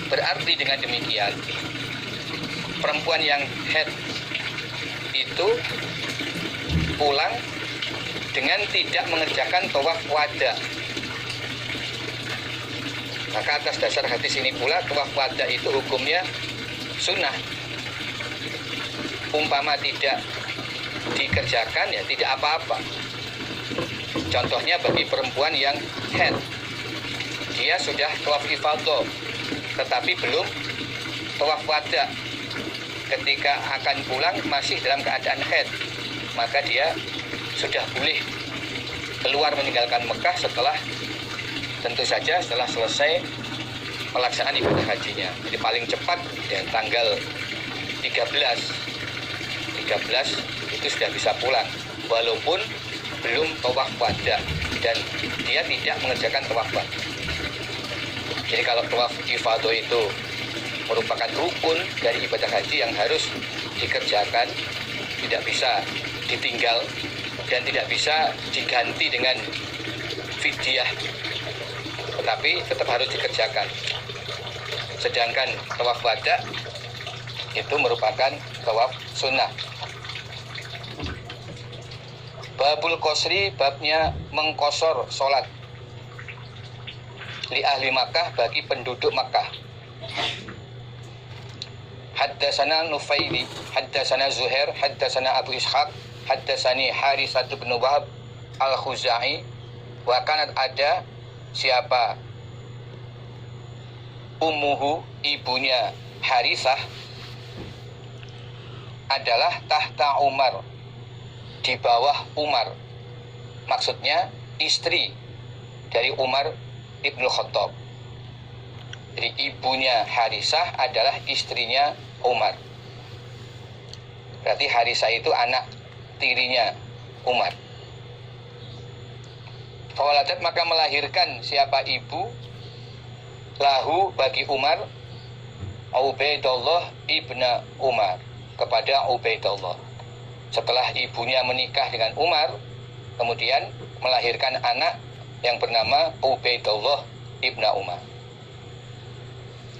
Berarti dengan demikian perempuan yang haid itu pulang dengan tidak mengerjakan tawaf wada. Maka atas dasar hadis ini pula tawaf wada itu hukumnya sunnah. Umpama tidak dikerjakan ya tidak apa-apa. Contohnya bagi perempuan yang haid, dia sudah tawaf ifadah tetapi belum tawaf wada. Ketika akan pulang masih dalam keadaan haid, maka dia sudah boleh keluar meninggalkan Mekah tentu saja setelah selesai pelaksanaan ibadah hajinya. Jadi paling cepat ya, tanggal 13 itu sudah bisa pulang walaupun belum tawaf wada dan dia tidak mengerjakan tawaf wada. Jadi kalau tawaf ifadah itu merupakan rukun dari ibadah haji yang harus dikerjakan, tidak bisa ditinggal dan tidak bisa diganti dengan fidyah, tetapi tetap harus dikerjakan. Sedangkan tawaf wada itu merupakan tawaf sunnah. Babul qasri, babnya mengkosor sholat li ahli Makkah, bagi penduduk Makkah. Haddatsana Nufaili, haddatsana Zuhair, haddatsana Abu Ishaq, haddatsani Haritsah bin Wahab al-Khuzai. Wa kanat, ada siapa ummuhu, ibunya Haritsah adalah tahta Umar, di bawah Umar. Maksudnya istri dari Umar Ibnu Khattab. Jadi ibunya Haritsah adalah istrinya Umar. Berarti Haritsah itu anak tirinya Umar. Fawaladat, maka melahirkan siapa ibu lahu, bagi Umar, Ubaidullah ibnu Umar, kepada Ubaidullah. Setelah ibunya menikah dengan Umar, kemudian melahirkan anak yang bernama Ubaidullah ibnu Umar.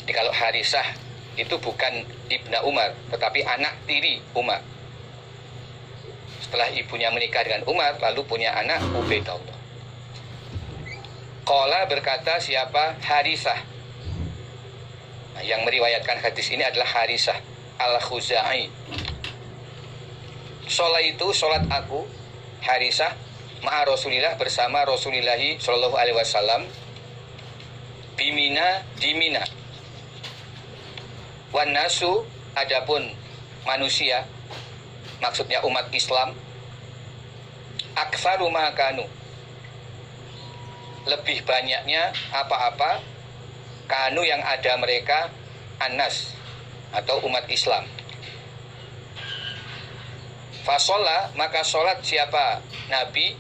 Jadi kalau Haritsah itu bukan ibnu Umar, tetapi anak tiri Umar. Setelah ibunya menikah dengan Umar, lalu punya anak Ubaidullah. Qala, berkata siapa Haritsah. Nah, yang meriwayatkan hadis ini adalah Haritsah al-Khuzai. Sholat aku Haritsah ma'a Rasulillah, bersama Rasulillah sallallahu alaihi wasallam, bimina, di Mina. Wan nasu, adapun manusia, maksudnya umat Islam, aktsaru ma kanu, lebih banyaknya apa-apa, kanu yang ada mereka, annas, atau umat Islam. Fasolla, maka sholat siapa Nabi,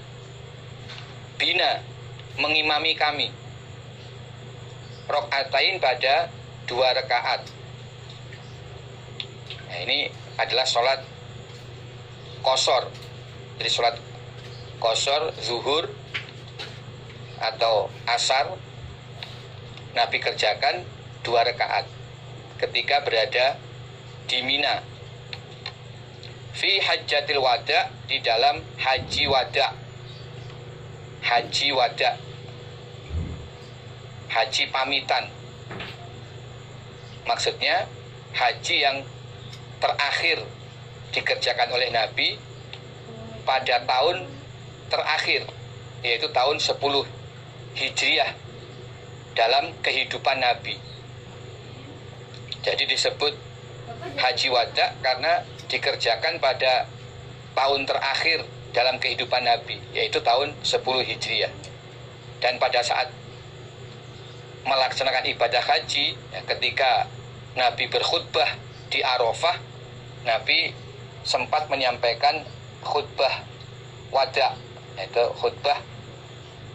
bina, mengimami kami, rokaatain, pada 2 rakaat. Nah, ini adalah sholat qashar. Jadi sholat qashar zuhur atau asar Nabi kerjakan 2 rakaat ketika berada di Mina. Fi hajjatil wada, di dalam haji wada. Haji wada, haji pamitan. Maksudnya haji yang terakhir dikerjakan oleh Nabi pada tahun terakhir, yaitu tahun 10 Hijriah dalam kehidupan Nabi. Jadi disebut haji wada karena dikerjakan pada tahun terakhir dalam kehidupan Nabi, yaitu tahun 10 Hijriah. Dan pada saat melaksanakan ibadah haji, ya, ketika Nabi berkhutbah di Arafah, Nabi sempat menyampaikan khutbah wada, yaitu khutbah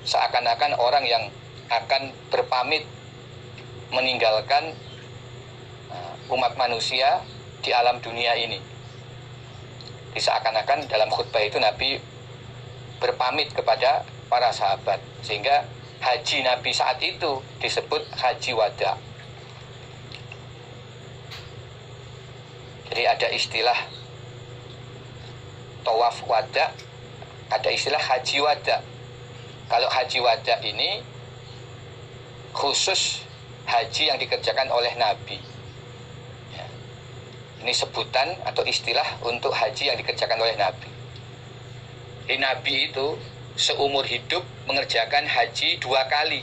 seakan-akan orang yang akan berpamit meninggalkan umat manusia di alam dunia ini. Seakan-akan dalam khutbah itu Nabi berpamit kepada para sahabat, sehingga haji Nabi saat itu disebut haji wada. Jadi ada istilah tawaf wada, ada istilah haji wada. Kalau haji wada ini khusus haji yang dikerjakan oleh Nabi. Ya. Ini sebutan atau istilah untuk haji yang dikerjakan oleh Nabi. Jadi Nabi itu seumur hidup mengerjakan haji 2 kali.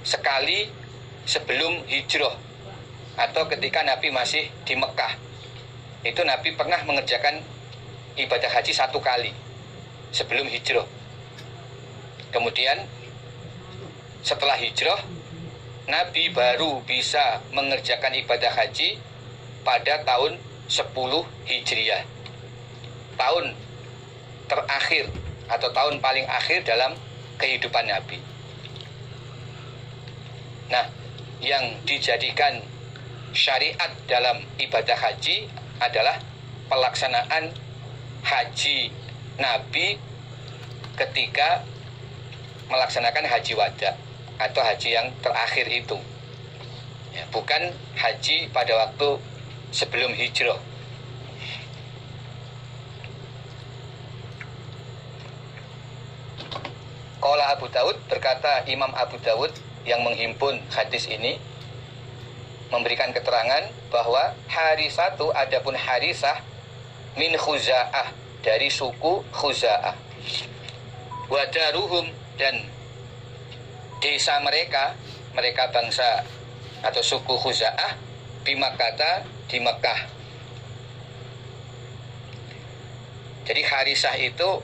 Sekali sebelum hijrah atau ketika Nabi masih di Mekah. Itu Nabi pernah mengerjakan ibadah haji 1 kali sebelum hijrah. Kemudian setelah hijrah, Nabi baru bisa mengerjakan ibadah haji pada tahun 10 Hijriah. Tahun terakhir atau tahun paling akhir dalam kehidupan Nabi. Nah, yang dijadikan syariat dalam ibadah haji adalah pelaksanaan haji Nabi ketika melaksanakan haji wada atau haji yang terakhir itu, ya, bukan haji pada waktu sebelum hijrah. Qala Abu Daud, berkata Imam Abu Daud yang menghimpun hadis ini, memberikan keterangan bahwa Harisatu, adapun Harisah, min Khuza'ah, dari suku Khuza'ah, wadaruhum, dan desa mereka bangsa atau suku Khuza'ah, bimakata, di Mekah. Jadi Harisah itu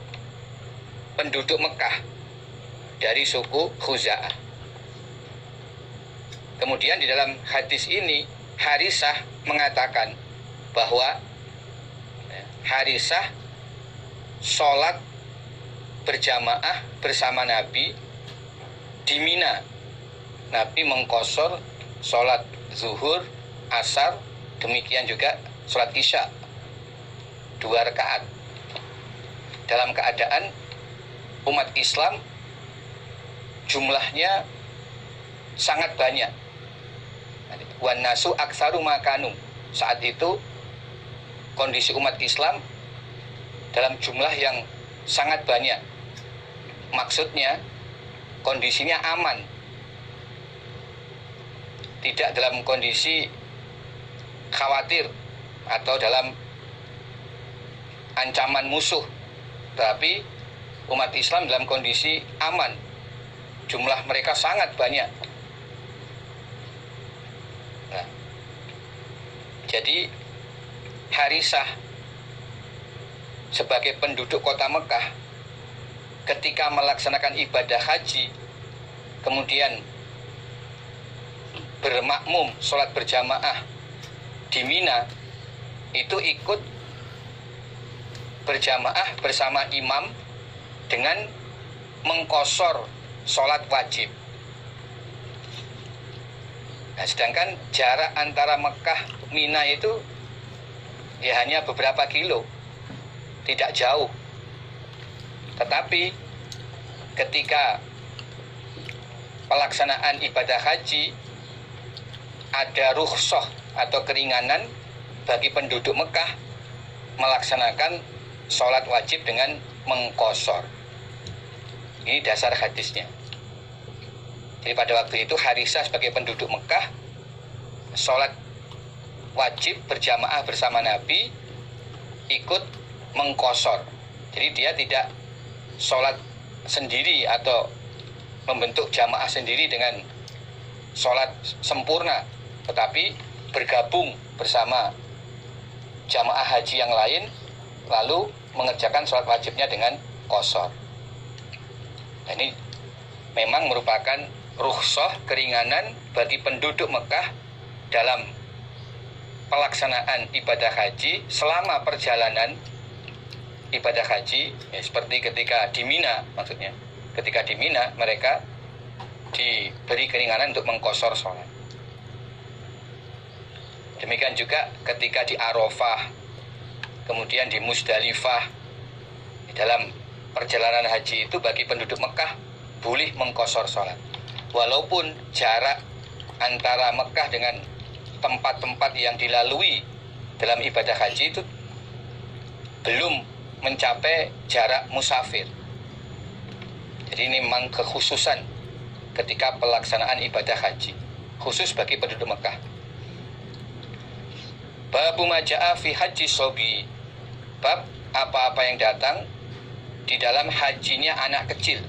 penduduk Mekah dari suku Khuza'ah. Kemudian di dalam hadis ini Harisah mengatakan bahwa Harisah sholat berjamaah bersama Nabi di Mina. Nabi mengqashar sholat zuhur, asar, demikian juga sholat isya 2 rakaat dalam keadaan umat Islam jumlahnya sangat banyak. Wan nasu aksaru makanu, saat itu kondisi umat Islam dalam jumlah yang sangat banyak. Maksudnya kondisinya aman, tidak dalam kondisi khawatir atau dalam ancaman musuh, tapi umat Islam dalam kondisi aman. Jumlah mereka sangat banyak. Nah, jadi Harisah sebagai penduduk kota Mekah ketika melaksanakan ibadah haji, kemudian bermakmum sholat berjamaah di Mina, itu ikut berjamaah bersama imam dengan mengqashar sholat wajib. Nah, sedangkan jarak antara Mekah Mina itu ya hanya beberapa kilo, tidak jauh. Tetapi ketika pelaksanaan ibadah haji ada rukhsah atau keringanan bagi penduduk Mekah melaksanakan sholat wajib dengan mengqashar. Ini dasar hadisnya. Jadi pada waktu itu Harisah sebagai penduduk Mekah sholat wajib berjamaah bersama Nabi, ikut mengqashar. Jadi dia tidak sholat sendiri atau membentuk jamaah sendiri dengan sholat sempurna, tetapi bergabung bersama jamaah haji yang lain, lalu mengerjakan sholat wajibnya dengan qashar. Nah, ini memang merupakan rukhsah, keringanan bagi penduduk Mekah dalam pelaksanaan ibadah haji selama perjalanan ibadah haji, ya, seperti ketika di Mina. Maksudnya ketika di Mina mereka diberi keringanan untuk mengqashar sholat. Demikian juga ketika di Arafah, kemudian di Musdalifah. Dalam perjalanan haji itu bagi penduduk Mekah boleh mengqashar sholat, walaupun jarak antara Mekah dengan tempat-tempat yang dilalui dalam ibadah haji itu belum mencapai jarak musafir. Jadi ini memang kekhususan ketika pelaksanaan ibadah haji, khusus bagi penduduk Mekah. Babu maja'a fi haji sobi, bab apa-apa yang datang di dalam hajinya anak kecil.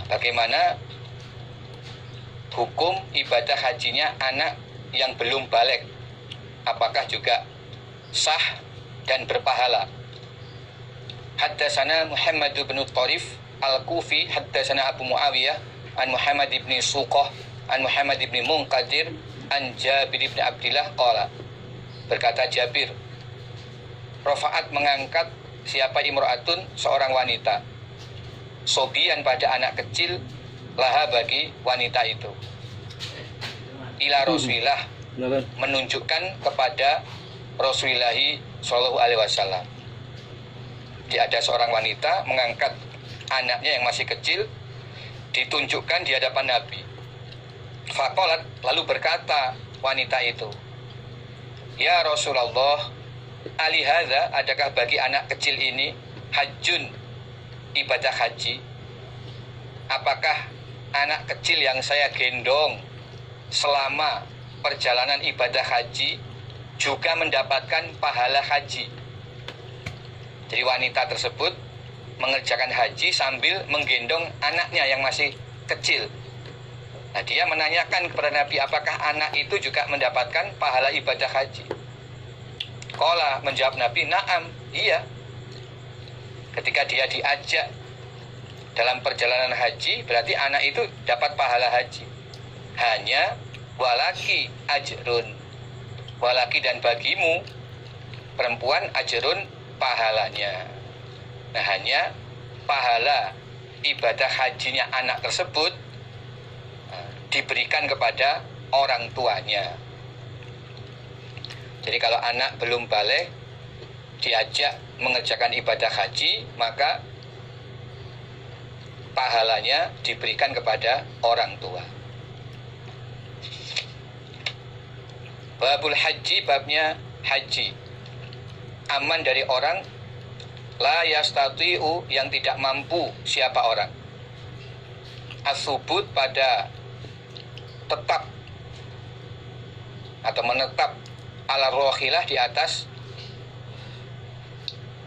Bagaimana hukum ibadah hajinya anak yang belum balik, apakah juga sah dan berpahala? Haddatsana Muhammad bin Tharif Al-Kufi, haddatsana Abu Muawiyah an Muhammad bin Suqah an Muhammad bin Munqadir an Jabir bin Abdillah qala, berkata Jabir, Rafa'at mengangkat siapa imra'atun, seorang wanita, sobian pada anak kecil, laha bagi wanita itu, ila Rasulillah, menunjukkan kepada Rasulullah Shallallahu Alaihi Wasallam. Jadi ada seorang wanita mengangkat anaknya yang masih kecil, ditunjukkan di hadapan Nabi. Faqalat, lalu berkata wanita itu, ya Rasulullah, alihadza, adakah bagi anak kecil ini hajjun, ibadah haji? Apakah anak kecil yang saya gendong selama perjalanan ibadah haji juga mendapatkan pahala haji? Jadi wanita tersebut mengerjakan haji sambil menggendong anaknya yang masih kecil. Nah, dia menanyakan kepada Nabi, apakah anak itu juga mendapatkan pahala ibadah haji? Qala, menjawab Nabi, na'am, iya. Ketika dia diajak dalam perjalanan haji, berarti anak itu dapat pahala haji. Hanya walaki ajrun, walaki dan bagimu perempuan ajrun, pahalanya. Nah, hanya pahala ibadah hajinya anak tersebut diberikan kepada orang tuanya. Jadi kalau anak belum balik diajak mengerjakan ibadah haji, maka pahalanya diberikan kepada orang tua. Babul haji, babnya haji. Aman dari orang la yastati'u, yang tidak mampu siapa orang, as-subut, pada tetap atau menetap, ala rohilah, di atas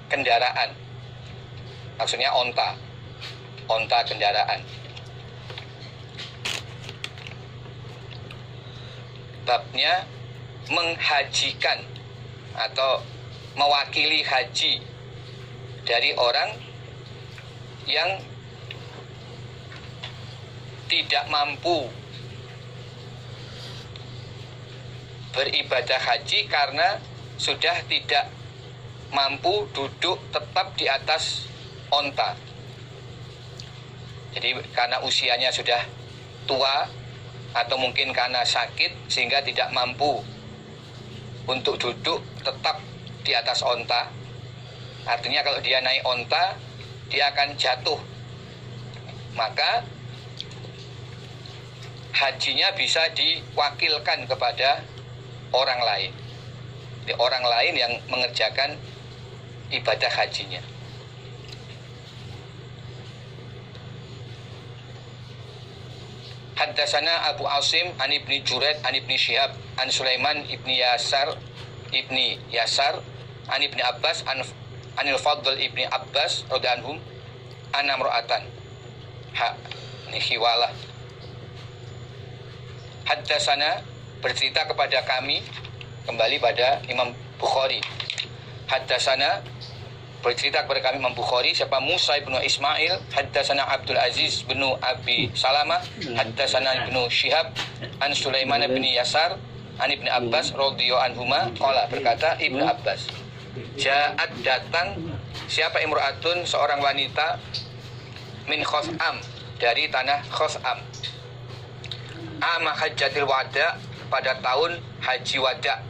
kendaraan, maksudnya onta kendaraan. Babnya menghajikan atau mewakili haji dari orang yang tidak mampu beribadah haji karena sudah tidak mampu duduk tetap di atas onta. Jadi karena usianya sudah tua atau mungkin karena sakit sehingga tidak mampu untuk duduk tetap di atas onta. Artinya kalau dia naik onta, dia akan jatuh. Maka hajinya bisa diwakilkan kepada orang lain. Jadi orang lain yang mengerjakan ibadah hajinya. Haddatsana Abu Asim an Ibni Juraid an Ibni Syihab an Sulaiman Ibni Yasar an Ibni Abbas anil Fadl Ibni Abbas radhiyallahu anhum anna imra'atan ini khiwalah. Haddatsana, bercerita kepada kami, kembali pada Imam Bukhari. Haddatsana, bercerita kepada kami Imam Bukhari, siapa? Musa ibnu Ismail. Haddatsana Abdul Aziz bin Abi Salamah. Haddatsana Ibnu Syihab an Sulaiman bin Yasar an Ibni Abbas radhiyallahu anhuma qala, berkata Ibnu Abbas, ja'at, datang siapa imra'atun, seorang wanita, min Khos'am, dari tanah Khos'am, ama hajjatil wada, pada tahun haji wada,